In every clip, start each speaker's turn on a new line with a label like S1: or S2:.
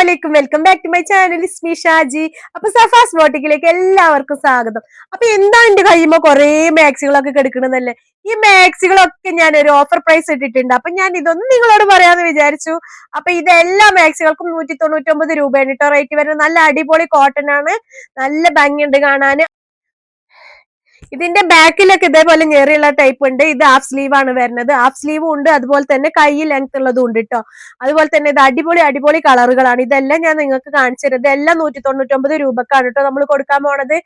S1: അസ്സലാമലൈക്കും, welcome back to my channel ഇസ്മി ഷാജി. അപ്പൊ സഫാസ് ബോട്ടിക്കിലേക്ക് എല്ലാവർക്കും സ്വാഗതം. അപ്പൊ എന്താ എന്റെ കയ്യുമ്പോ കുറെ മാക്സികളൊക്കെ കിടക്കണെന്നല്ലേ. ഈ മാക്സികളൊക്കെ ഞാൻ ഒരു ഓഫർ പ്രൈസ് ഇട്ടിട്ടുണ്ട്. അപ്പൊ ഞാൻ ഇതൊന്നും നിങ്ങളോട് പറയാന്ന് വിചാരിച്ചു. അപ്പൊ ഇതെല്ലാ മാക്സികൾക്കും 199 രൂപയാണ് കേട്ടോ റേറ്റ് വരുന്നത്. നല്ല അടിപൊളി കോട്ടൺ ആണ്, നല്ല ഭംഗിയുണ്ട് കാണാന്. ഇതിന്റെ ബാക്കിലൊക്കെ ഇതേപോലെ ഞെറിയുള്ള ടൈപ്പ് ഉണ്ട്. ഇത് ഹാഫ് സ്ലീവ് ആണ് വരുന്നത്. ഹാഫ് സ്ലീവും ഉണ്ട്, അതുപോലെ തന്നെ കൈ ലെങ്ത് ഉള്ളതും ഉണ്ട് കേട്ടോ. അതുപോലെ തന്നെ ഇത് അടിപൊളി അടിപൊളി കളറുകളാണ്. ഇതെല്ലാം ഞാൻ നിങ്ങൾക്ക് കാണിച്ചു തരുന്നത്. ഇതെല്ലാം 199 രൂപക്കാണ് കേട്ടോ നമ്മൾ കൊടുക്കാൻ പോണത്.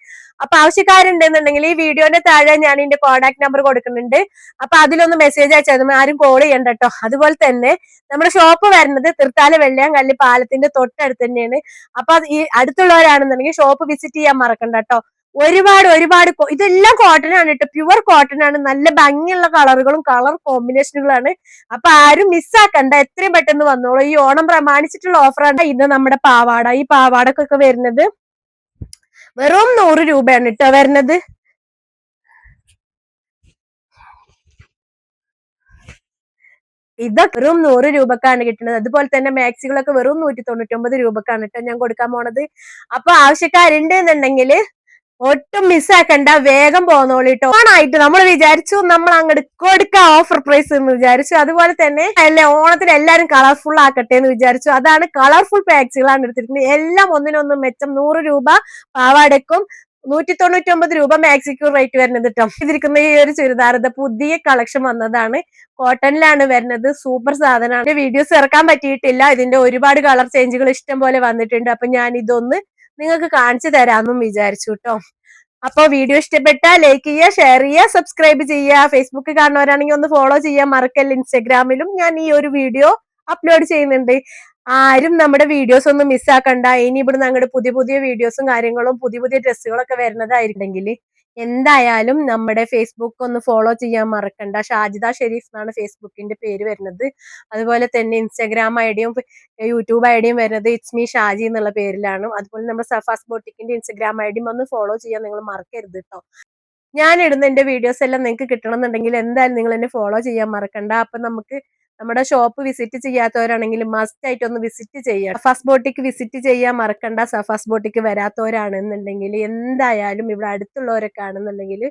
S1: അപ്പൊ ആവശ്യക്കാരുണ്ടെന്നുണ്ടെങ്കിൽ ഈ വീഡിയോന്റെ താഴെ ഞാൻ ഇതിന്റെ കോൺടാക്ട് നമ്പർ കൊടുക്കുന്നുണ്ട്. അപ്പൊ അതിലൊന്ന് മെസ്സേജ് അയച്ചാൽ ആരും കോൾ ചെയ്യണ്ട കേട്ടോ. അതുപോലെ തന്നെ നമ്മുടെ ഷോപ്പ് വരുന്നത് തൃത്താല വെള്ളയാങ്കല്ല് പാലത്തിന്റെ തൊട്ടടുത്ത് തന്നെയാണ്. അപ്പൊ ഈ അടുത്തുള്ളവരാണെന്നുണ്ടെങ്കിൽ ഷോപ്പ് വിസിറ്റ് ചെയ്യാൻ മറക്കണ്ട കേട്ടോ. ഒരുപാട് ഇതെല്ലാം കോട്ടൺ ആണ് കേട്ടോ, പ്യുവർ കോട്ടൺ ആണ്. നല്ല ഭംഗിയുള്ള കളറുകളും കളർ കോമ്പിനേഷനുകളാണ്. അപ്പൊ ആരും മിസ്സാക്കണ്ട, എത്രയും പെട്ടെന്ന് വന്നോളൂ. ഈ ഓണം പ്രമാണിച്ചിട്ടുള്ള ഓഫറാണ്. ഇത് നമ്മുടെ പാവാട. ഈ പാവാടക്കൊക്കെ വരുന്നത് വെറും 100 രൂപയാണ് കേട്ടോ വരുന്നത്. ഇതൊക്കെ വെറും 100 രൂപക്കാണ് കിട്ടുന്നത്. അതുപോലെ തന്നെ മാക്സികളൊക്കെ വെറും 199 രൂപക്കാണ് കേട്ടോ ഞാൻ കൊടുക്കാൻ പോണത്. അപ്പൊ ആവശ്യക്കാരുണ്ട് എന്നുണ്ടെങ്കിൽ ഒട്ടും മിസ്സാക്കണ്ട, വേഗം പോന്നോളിട്ടോ. ഓണായിട്ട് നമ്മൾ വിചാരിച്ചു നമ്മൾ അങ്ങോട്ട് കൊടുക്കാം ഓഫർ പ്രൈസ് എന്ന് വിചാരിച്ചു. അതുപോലെ തന്നെ ഓണത്തിന് എല്ലാരും കളർഫുൾ ആക്കട്ടെ എന്ന് വിചാരിച്ചു. അതാണ് കളർഫുൾ പാക്സുകളാണ് എടുത്തിരിക്കുന്നത്. എല്ലാം ഒന്നിനൊന്നും മെച്ചം. 100 രൂപ പാവാടക്കും 199 രൂപ മാക്സിക്കും റേറ്റ് വരുന്നത് കേട്ടോ. ഇതിരിക്കുന്ന ഈ ഒരു ചുരിദാർ പുതിയ കളക്ഷൻ വന്നതാണ്, കോട്ടണിലാണ് വരുന്നത്. സൂപ്പർ സാധനമാണ്. വീഡിയോസ് ഇറക്കാൻ പറ്റിയിട്ടില്ല. ഇതിന്റെ ഒരുപാട് കളർ ചേഞ്ചുകൾ ഇഷ്ടം പോലെ വന്നിട്ടുണ്ട്. അപ്പൊ ഞാൻ ഇതൊന്ന് നിങ്ങൾക്ക് കാണിച്ചു തരാമെന്നും വിചാരിച്ചു കേട്ടോ. അപ്പൊ വീഡിയോ ഇഷ്ടപ്പെട്ടാൽ ലൈക്ക് ചെയ്യുക, ഷെയർ ചെയ്യുക, സബ്സ്ക്രൈബ് ചെയ്യുക. ഫേസ്ബുക്ക് കാണുന്നവരാണെങ്കിൽ ഒന്ന് ഫോളോ ചെയ്യാൻ മറക്കല്ല. ഇൻസ്റ്റഗ്രാമിലും ഞാൻ ഈ ഒരു വീഡിയോ അപ്ലോഡ് ചെയ്യുന്നുണ്ട്. ആരും നമ്മുടെ വീഡിയോസ് ഒന്നും മിസ്സാക്കണ്ട. ഇനി ഇവിടുന്ന് അങ്ങോട്ട് പുതിയ പുതിയ വീഡിയോസും കാര്യങ്ങളും പുതിയ പുതിയ ഡ്രസ്സുകളൊക്കെ വരുന്നതായിട്ടുണ്ടെങ്കിൽ എന്തായാലും നമ്മുടെ ഫേസ്ബുക്ക് ഒന്ന് ഫോളോ ചെയ്യാൻ മറക്കണ്ട. ഷാജിദ ഷെരീഫ് എന്നാണ് ഫേസ്ബുക്കിന്റെ പേര് വരുന്നത്. അതുപോലെ തന്നെ ഇൻസ്റ്റാഗ്രാം ഐഡിയും യൂട്യൂബ് ഐഡിയും വരുന്നത് ഇറ്റ്സ് ഷാജി എന്നുള്ള പേരിലാണ്. അതുപോലെ നമ്മുടെ സഫാസ് ബോട്ടിക്കിന്റെ ഇൻസ്റ്റാഗ്രാം ഐഡിയും ഒന്ന് ഫോളോ ചെയ്യാൻ നിങ്ങൾ മറക്കരുത് കേട്ടോ. ഞാൻ ഇടുന്ന എന്റെ വീഡിയോസ് എല്ലാം നിങ്ങൾക്ക് കിട്ടണം എന്നുണ്ടെങ്കിൽ എന്തായാലും നിങ്ങൾ എന്നെ ഫോളോ ചെയ്യാൻ മറക്കണ്ട. അപ്പൊ നമുക്ക് നമ്മുടെ ഷോപ്പ് വിസിറ്റ് ചെയ്യാത്തവരാണെങ്കിൽ മസ്റ്റ് ആയിട്ട് ഒന്ന് വിസിറ്റ് ചെയ്യാം. സഫാസ് ബോട്ടിക്ക് വിസിറ്റ് ചെയ്യാൻ മറക്കണ്ട. സഫാസ് ബോട്ടിക്ക് വരാത്തവരാണെന്നുണ്ടെങ്കിൽ എന്തായാലും ഇവിടെ അടുത്തുള്ളവരൊക്കെ ആണെന്നുണ്ടെങ്കിൽ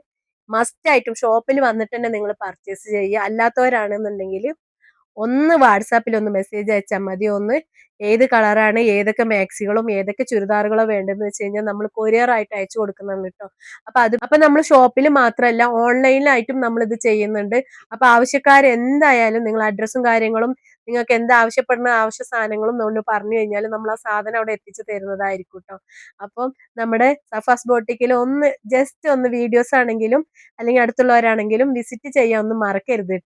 S1: മസ്റ്റ് ആയിട്ടും ഷോപ്പിൽ വന്നിട്ട് തന്നെ നിങ്ങൾ പർച്ചേസ് ചെയ്യുക. അല്ലാത്തവരാണെന്നുണ്ടെങ്കിൽ ഒന്ന് വാട്സാപ്പിൽ ഒന്ന് മെസ്സേജ് അയച്ചാൽ മതി. ഒന്ന് ഏത് കളറാണ്, ഏതൊക്കെ മാക്സികളും ഏതൊക്കെ ചുരിദാറുകളോ വേണ്ടതെന്ന് വെച്ച് കഴിഞ്ഞാൽ നമ്മൾ കൊറിയർ ആയിട്ട് അയച്ചു കൊടുക്കുന്നുണ്ട് കേട്ടോ. അപ്പൊ നമ്മൾ ഷോപ്പിൽ മാത്രമല്ല ഓൺലൈനിലായിട്ടും നമ്മൾ ഇത് ചെയ്യുന്നുണ്ട്. അപ്പൊ ആവശ്യക്കാർ എന്തായാലും നിങ്ങൾ അഡ്രസ്സും കാര്യങ്ങളും നിങ്ങൾക്ക് എന്ത് ആവശ്യപ്പെടുന്ന ആവശ്യ സാധനങ്ങളും നമ്മൾ പറഞ്ഞു കഴിഞ്ഞാൽ നമ്മൾ ആ സാധനം അവിടെ എത്തിച്ചു തരുന്നതായിരിക്കും കേട്ടോ. അപ്പം നമ്മുടെ സഫാസ് ബോട്ടിക്കിൽ ഒന്ന് ജസ്റ്റ് ഒന്ന് വീഡിയോസ് ആണെങ്കിലും അല്ലെങ്കിൽ അടുത്തുള്ളവരാണെങ്കിലും വിസിറ്റ് ചെയ്യാൻ ഒന്നും മറക്കരുത്.